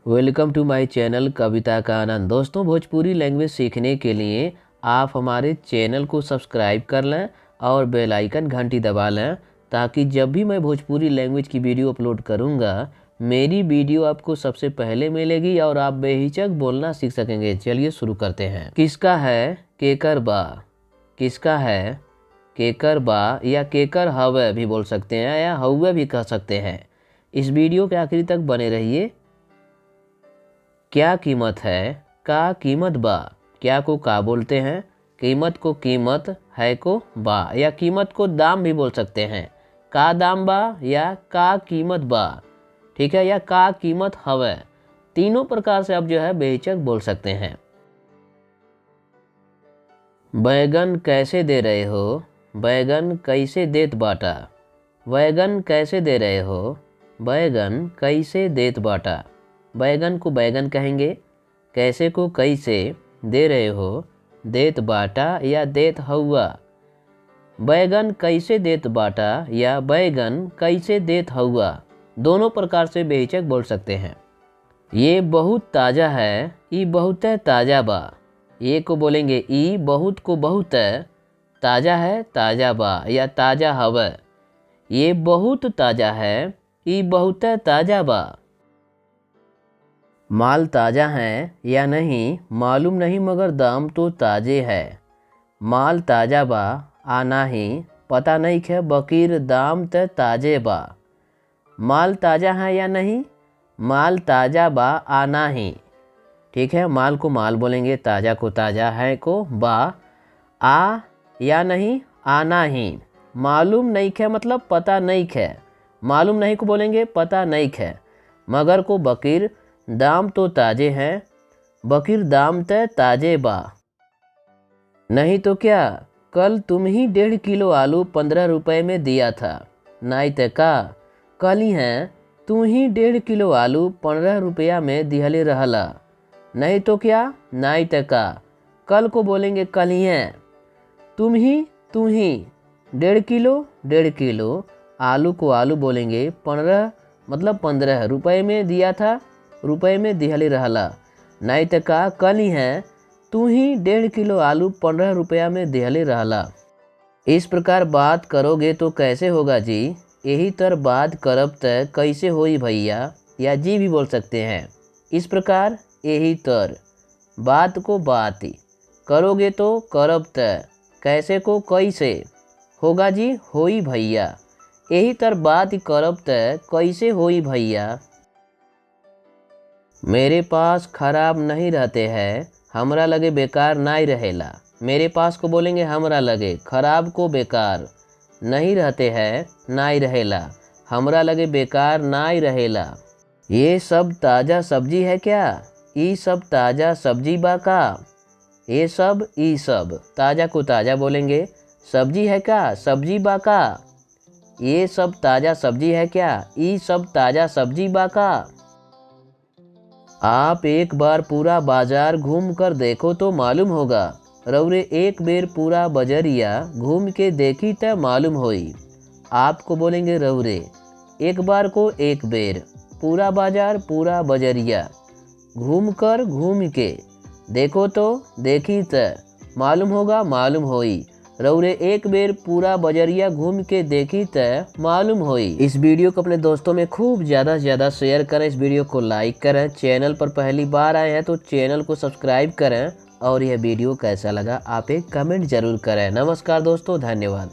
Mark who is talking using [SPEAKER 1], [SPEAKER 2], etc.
[SPEAKER 1] Welcome to my channel कविता का आनंद। दोस्तों, Bhojpuri language सीखने के लिए आप हमारे चैनल को सब्सक्राइब कर लें और बेल आइकन घंटी दबा लें, ताकि जब भी मैं भोजपुरी लैंग्वेज की वीडियो अपलोड करूंगा, मेरी वीडियो आपको सबसे पहले मिलेगी और आप बेहिचक बोलना सीख सकेंगे। चलिए शुरू करते हैं। किसका है केकर बा? किसका है केकर बा या केकर हवे भी बोल सकते हैं या हवे भी कह सकते हैं। इस वीडियो के आखिरी तक बने रहिए। क्या कीमत है? का कीमत बा। क्या को का बोलते हैं, कीमत को कीमत, है को बा या कीमत को दाम भी बोल सकते हैं। का दाम बा या का कीमत बा, ठीक है, या का कीमत हवे। तीनों प्रकार से आप जो है बेहिचक बोल सकते हैं। बैगन कैसे दे रहे हो? बैगन कैसे देत बाटा। बैगन कैसे दे रहे हो? बैगन कैसे देत बाटा। बैगन को बैगन कहेंगे, कैसे को कैसे, दे रहे हो देत बाटा या देत हउआ। बैगन कैसे देत बाटा या बैगन कैसे देत हउआ, दोनों प्रकार से बेहिचक बोल सकते हैं। ये बहुत ताज़ा है, ये बहुत ताज़ा बा। ये को बोलेंगे ई, बहुत को बहुत, ताज़ा है ताज़ा बा या ताज़ा हवा। ये बहुत ताज़ा है, ये बहुत ताज़ा बा। माल ताज़ा है या नहीं मालूम नहीं, मगर दाम तो ताज़े है। माल ताज़ा बा आ नाही, पता नहीं है बकीर दाम त ताज़े बा। माल ताज़ा है या नहीं, माल ताज़ा बा आ नाही, ठीक है। माल को माल बोलेंगे, ताज़ा को ताज़ा, है को बा, आ या नहीं आ नाही। मालूम नहीं है मतलब पता नहीं है। मालूम नहीं को बोलेंगे पता नहीं है। मगर को बकीर, दाम तो ताज़े हैं, बकीर दाम त ताज़े बा। नहीं तो क्या, कल तुम ही 1.5 किलो आलू 15 रुपए में दिया था। नहीं तो का, कल ही है तू ही 1.5 किलो आलू 15 रुपया में दिहले रहला। नहीं तो क्या, नहीं तो का, कल को बोलेंगे कल ही है। तू ही 1.5 किलो आलू को आलू बोलेंगे 15 मतलब 15 रुपए में दिया था, रुपए में दिहले रहला। नहीं तो का, कल ही है तू ही 1.5 किलो आलू 15 रुपया में दिहले रहला। इस प्रकार बात करोगे तो कैसे होगा जी? यही तर बात करब त कैसे होई भैया या जी भी बोल सकते हैं। इस प्रकार यही तर, बात को बात करोगे तो करब त, कैसे को कैसे, होगा जी होई भैया। यही तर बात करब त कैसे होई भैया। मेरे पास खराब नहीं रहते हैं, हमरा लगे बेकार नहीं रहेला। मेरे पास को बोलेंगे हमरा लगे, खराब को बेकार, नहीं रहते हैं नहीं रहेला, हमरा लगे बेकार नहीं रहेला। ये सब ताज़ा सब्जी है क्या? ये सब ताज़ा सब्जी बा का। ये सब ई सब, ताज़ा को ताज़ा बोलेंगे, सब्जी है क्या सब्जी बा का। ये सब ताज़ा सब्जी है क्या, ये सब ताज़ा सब्जी बा का। आप एक बार पूरा बाजार घूम कर देखो तो मालूम होगा। रौरे एक बेर पूरा बजरिया घूम के देखी तो मालूम होई। आपको बोलेंगे रौरे, एक बार को एक बेर, पूरा बाजार पूरा बजरिया, घूम के देखो तो देखी तो मालूम होगा मालूम होई। रौरे एक बेर पूरा बजरिया घूम के देखी तो मालूम होई। इस वीडियो को अपने दोस्तों में खूब ज़्यादा से ज़्यादा शेयर करें। इस वीडियो को लाइक करें। चैनल पर पहली बार आए हैं तो चैनल को सब्सक्राइब करें। और यह वीडियो कैसा लगा आप एक कमेंट जरूर करें। नमस्कार दोस्तों, धन्यवाद।